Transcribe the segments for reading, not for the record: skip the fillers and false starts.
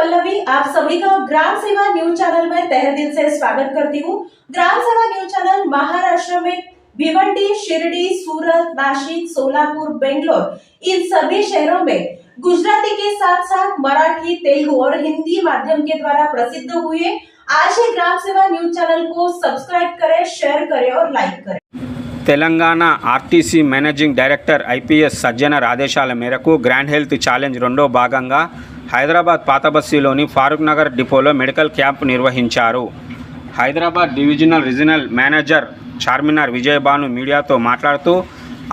पल्लवी आप सभी का ग्राम सेवा न्यूज चैनल में तहे दिल से स्वागत करती हूँ। ग्राम सेवा न्यूज चैनल महाराष्ट्र में भिवंडी, शिरडी, सूरत, नासिक, सोलापुर, बेंगलोर इन सभी शहरों में गुजराती के साथ साथ मराठी, तेलुगु और हिंदी माध्यम के द्वारा प्रसिद्ध हुए। आज ही ग्राम सेवा न्यूज चैनल को सब्सक्राइब करें, शेयर करें और लाइक करें। Telangana RTC managing director IPS Sajjanar ఆదేశాల మేరకు గ్రాండ్ హెల్త్ ఛాలెంజ్ రెండో భాగంగా హైదరాబాద్ పాత బస్తీలోని ఫారూక్ నగర్ డిపోలో మెడికల్ క్యాంప్ నిర్వహించారు. హైదరాబాద్ రీజనల్ మేనేజర్ చార్మినార్ విజయభాను మీడియాతో మాట్లాడుతూ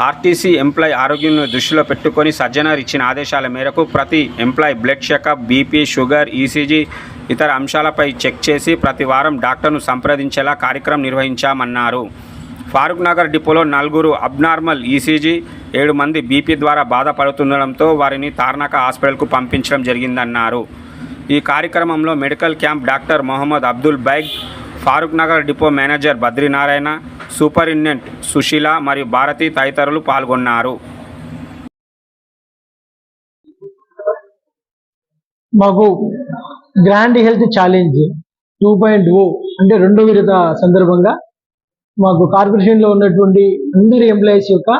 ఆర్టీసీ ఎంప్లాయ్ ఆరోగ్యాన్ని దృష్టిలో పెట్టుకొని సజ్జనర్ ఇచ్చిన ఆదేశాల మేరకు ప్రతి employee blood checkup, BP, sugar, ECG ఇతర అంశాలపై చెక్ చేసి ప్రతి వారం డాక్టర్ను సంప్రదించేలా కార్యక్రమం నిర్వహించామన్నారు. ఫారూక్ నగర్ డిపోలో 4 అబ్నార్మల్ ఈసీజీ, 7 మంది బీపీ ద్వారా బాధపడుతుండడంతో వారిని తార్నాక హాస్పిటల్కు పంపించడం జరిగిందన్నారు. ఈ కార్యక్రమంలో medical camp doctor Mohammed Abdul Baig, Farooq Nagar depot manager Badrinarayana, superintendent Sushila మరియు భారతి తదితరులు పాల్గొన్నారు. మాకు గ్రాండ్ హెల్త్ ఛాలెంజ్ 2.0 అంటే రెండో విడత సందర్భంగా మాకు కార్పొరేషన్లో ఉన్నటువంటి అందరి ఎంప్లాయీస్ యొక్క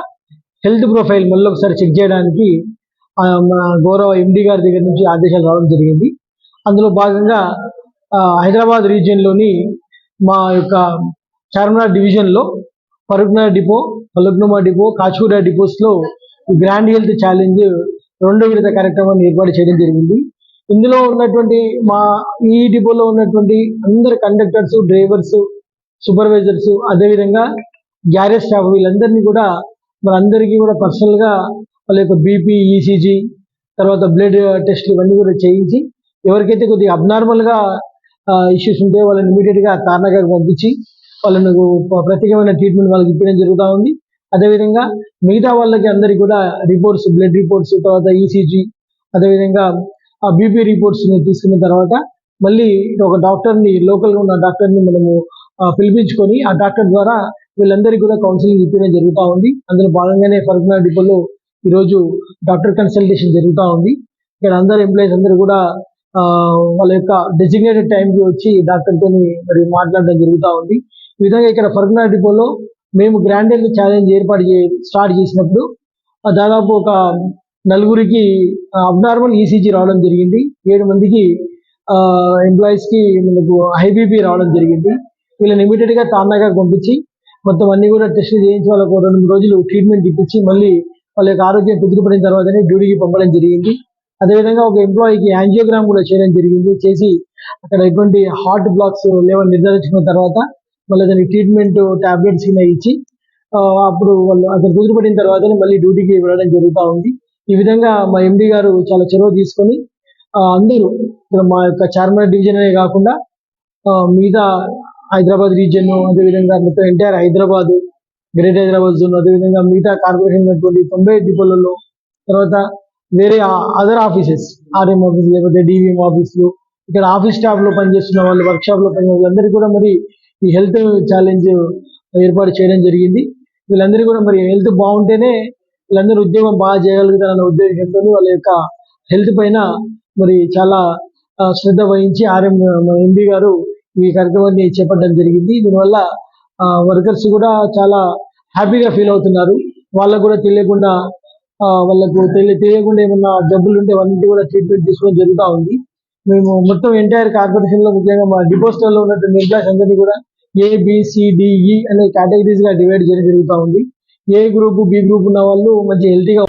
హెల్త్ ప్రొఫైల్ మళ్ళీ ఒకసారి చెక్ చేయడానికి మా గౌరవ ఎండి గారి దగ్గర నుంచి ఆదేశాలు రావడం జరిగింది. అందులో భాగంగా హైదరాబాద్ రీజియన్లోని మా యొక్క చార్మినార్ డివిజన్లో ఫరూక్ నగర్ డిపో, ఫలక్నుమా డిపో, కాచిగూడ డిపోస్లో గ్రాండ్ హెల్త్ ఛాలెంజ్ రెండో విడత కార్యక్రమాన్ని ఏర్పాటు చేయడం జరిగింది. ఇందులో ఉన్నటువంటి ఈ డిపోలో ఉన్నటువంటి అందరు కండక్టర్స్, డ్రైవర్స్, సూపర్వైజర్స్, అదేవిధంగా గ్యారేజ్ స్టాఫ్ వీళ్ళందరినీ కూడా మనందరికీ కూడా పర్సనల్గా వాళ్ళ యొక్క బీపీ, ఈసీజీ, తర్వాత బ్లడ్ టెస్ట్లు ఇవన్నీ కూడా చేయించి ఎవరికైతే కొద్దిగా అబ్నార్మల్గా ఇష్యూస్ ఉంటే వాళ్ళని ఇమీడియట్గా తార్నాగారికి పంపించి వాళ్ళను ప్రత్యేకమైన ట్రీట్మెంట్ వాళ్ళకి ఇప్పడం జరుగుతూ ఉంది. అదేవిధంగా మిగతా వాళ్ళకి అందరికీ కూడా రిపోర్ట్స్, బ్లడ్ రిపోర్ట్స్, తర్వాత ఈసీజీ, అదేవిధంగా ఆ బీపీ రిపోర్ట్స్ తీసుకున్న తర్వాత మళ్ళీ ఒక డాక్టర్ని, లోకల్గా ఉన్న డాక్టర్ని మనము పిలిపించుకొని ఆ డాక్టర్ ద్వారా వీళ్ళందరికీ కూడా కౌన్సిలింగ్ ఇప్పడం జరుగుతూ ఉంది. అందులో భాగంగానే ఫరూక్ నగర్ డిపోలో ఈరోజు డాక్టర్ కన్సల్టేషన్ జరుగుతూ ఉంది. ఇక్కడ అందరు ఎంప్లాయీస్ అందరూ కూడా వాళ్ళ యొక్క డెసిగ్నేటెడ్ టైంకి వచ్చి డాక్టర్తో మరి మాట్లాడడం జరుగుతూ ఉంది. ఈ విధంగా ఇక్కడ ఫరూక్ నగర్ డిపోలో మేము గ్రాండ్ హెల్త్ ఛాలెంజ్ స్టార్ట్ చేసినప్పుడు దాదాపు ఒక 4 అబ్నార్మల్ ఈసీజీ రావడం జరిగింది. 7 మందికి ఎంప్లాయీస్కి మనకు హై బీపీ రావడం జరిగింది. వీళ్ళని ఇమీడియట్గా తార్నాగాకి పంపించి మొత్తం అన్ని కూడా టెస్టులు చేయించి వాళ్ళకు 2-3 రోజులు ట్రీట్మెంట్ ఇప్పించి మళ్ళీ వాళ్ళ యొక్క ఆరోగ్యం కుదిరిపడిన తర్వాతనే డ్యూటీకి పంపడం జరిగింది. అదేవిధంగా ఒక ఎంప్లాయీకి యాంజియోగ్రామ్ కూడా చేయడం జరిగింది. చేసి అక్కడ ఎటువంటి హార్ట్ బ్లాక్స్ లేవని నిర్ధారించుకున్న తర్వాత మళ్ళీ దానికి ట్రీట్మెంట్ టాబ్లెట్స్ ఇచ్చి అప్పుడు వాళ్ళు అక్కడ కుదిరిపడిన తర్వాతనే మళ్ళీ డ్యూటీకి వెళ్ళడం జరుగుతూ ఉంది. ఈ విధంగా మా ఎండి గారు చాలా చొరవ తీసుకొని అందరూ ఇక్కడ మా యొక్క చార్మినార్ డివిజన్ అనే కాకుండా మిగతా హైదరాబాద్ రీజియన్, అదేవిధంగా మొత్తం entire Hyderabad, great Hyderabad zone, అదేవిధంగా మిగతా కార్పొరేషన్ ఉన్నటువంటి 90 డిపోలలో, తర్వాత వేరే అదర్ ఆఫీసెస్, ఆర్ఎం ఆఫీస్ లేకపోతే డివిఎం ఆఫీసులు, ఇక్కడ ఆఫీస్ స్టాఫ్లో పనిచేస్తున్న వాళ్ళు, వర్క్ షాప్లో పనిచేస్తున్న వాళ్ళందరికీ కూడా మరి ఈ హెల్త్ ఛాలెంజ్ ఏర్పాటు చేయడం జరిగింది. వీళ్ళందరూ కూడా మరి హెల్త్ బాగుంటేనే వీళ్ళందరూ ఉద్యోగం బాగా చేయగలుగుతారన్న ఉద్దేశంతో వాళ్ళ యొక్క హెల్త్ పైన మరి చాలా శ్రద్ధ వహించి ఆర్ఎం ఎండి గారు ఈ కార్యక్రమాన్ని చేపట్టడం జరిగింది. దీనివల్ల వర్కర్స్ కూడా చాలా హ్యాపీగా ఫీల్ అవుతున్నారు. వాళ్ళకు కూడా తెలియకుండా ఏమన్నా జబ్బులు ఉంటే అవన్నీ కూడా ట్రీట్మెంట్ తీసుకోవడం జరుగుతూ ఉంది. మేము మొత్తం ఎంటైర్ కార్పొరేషన్లో ముఖ్యంగా మా డిపోస్టర్లో ఉన్నటువంటి ఎంప్లాయీస్ అందరినీ కూడా ABCDE అనే కేటగిరీస్గా డివైడ్ చేయడం జరుగుతూ ఉంది. ఏ గ్రూప్, బి గ్రూప్ ఉన్న వాళ్ళు మంచి హెల్తీగా